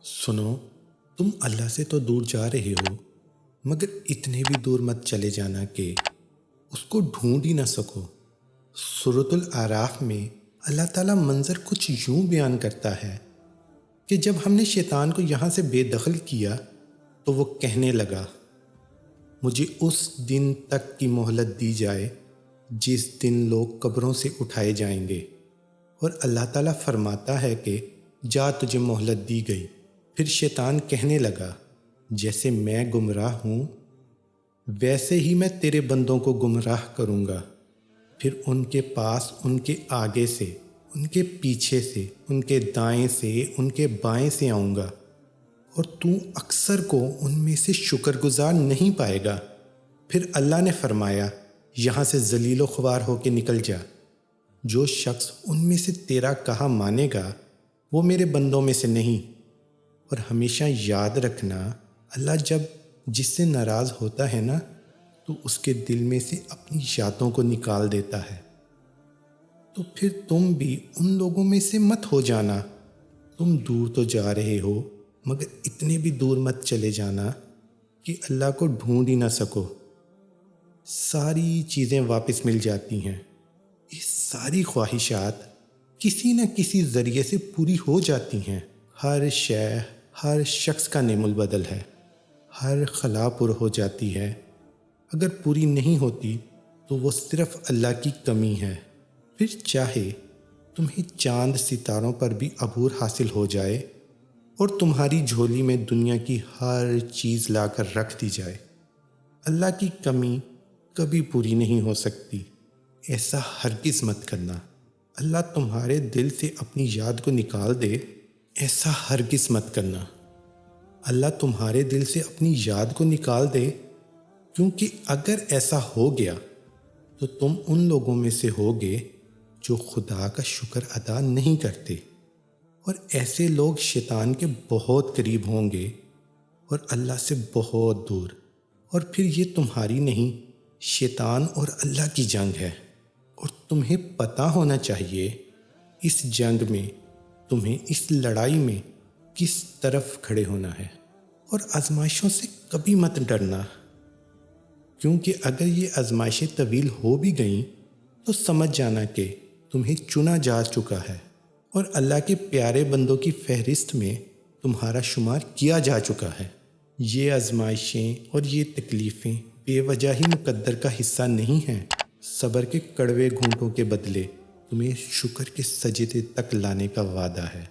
سنو، تم اللہ سے تو دور جا رہے ہو، مگر اتنے بھی دور مت چلے جانا کہ اس کو ڈھونڈ ہی نہ سکو۔ سورۃ الاعراف میں اللہ تعالیٰ منظر کچھ یوں بیان کرتا ہے کہ جب ہم نے شیطان کو یہاں سے بے دخل کیا تو وہ کہنے لگا، مجھے اس دن تک کی مہلت دی جائے جس دن لوگ قبروں سے اٹھائے جائیں گے، اور اللہ تعالیٰ فرماتا ہے کہ جا تجھے مہلت دی گئی۔ پھر شیطان کہنے لگا، جیسے میں گمراہ ہوں ویسے ہی میں تیرے بندوں کو گمراہ کروں گا۔ پھر ان کے پاس، ان کے آگے سے، ان کے پیچھے سے، ان کے دائیں سے، ان کے بائیں سے آؤں گا، اور تو اکثر کو ان میں سے شکر گزار نہیں پائے گا۔ پھر اللہ نے فرمایا، یہاں سے ذلیل و خوار ہو کے نکل جا۔ جو شخص ان میں سے تیرا کہا مانے گا وہ میرے بندوں میں سے نہیں۔ اور ہمیشہ یاد رکھنا، اللہ جب جس سے ناراض ہوتا ہے نا تو اس کے دل میں سے اپنی یادوں کو نکال دیتا ہے۔ تو پھر تم بھی ان لوگوں میں سے مت ہو جانا۔ تم دور تو جا رہے ہو، مگر اتنے بھی دور مت چلے جانا کہ اللہ کو ڈھونڈ ہی نہ سکو۔ ساری چیزیں واپس مل جاتی ہیں، یہ ساری خواہشات کسی نہ کسی ذریعے سے پوری ہو جاتی ہیں۔ ہر شے، ہر شخص کا نعم البدل ہے، ہر خلا پر ہو جاتی ہے۔ اگر پوری نہیں ہوتی تو وہ صرف اللہ کی کمی ہے۔ پھر چاہے تمہیں چاند ستاروں پر بھی عبور حاصل ہو جائے اور تمہاری جھولی میں دنیا کی ہر چیز لا کر رکھ دی جائے، اللہ کی کمی کبھی پوری نہیں ہو سکتی۔ ایسا ہرگز مت کرنا۔ اللہ تمہارے دل سے اپنی یاد کو نکال دے، ایسا ہرگز مت کرنا۔ اللہ تمہارے دل سے اپنی یاد کو نکال دے، کیونکہ اگر ایسا ہو گیا تو تم ان لوگوں میں سے ہوگے جو خدا کا شکر ادا نہیں کرتے، اور ایسے لوگ شیطان کے بہت قریب ہوں گے اور اللہ سے بہت دور۔ اور پھر یہ تمہاری نہیں، شیطان اور اللہ کی جنگ ہے، اور تمہیں پتہ ہونا چاہیے اس جنگ میں، تمہیں اس لڑائی میں کس طرف کھڑے ہونا ہے۔ اور آزمائشوں سے کبھی مت ڈرنا، کیونکہ اگر یہ آزمائشیں طویل ہو بھی گئیں تو سمجھ جانا کہ تمہیں چنا جا چکا ہے، اور اللہ کے پیارے بندوں کی فہرست میں تمہارا شمار کیا جا چکا ہے۔ یہ آزمائشیں اور یہ تکلیفیں بے وجہ ہی مقدر کا حصہ نہیں ہیں۔ صبر کے کڑوے گھونٹوں کے بدلے تمہیں شکر کے سجدے تک لانے کا وعدہ ہے۔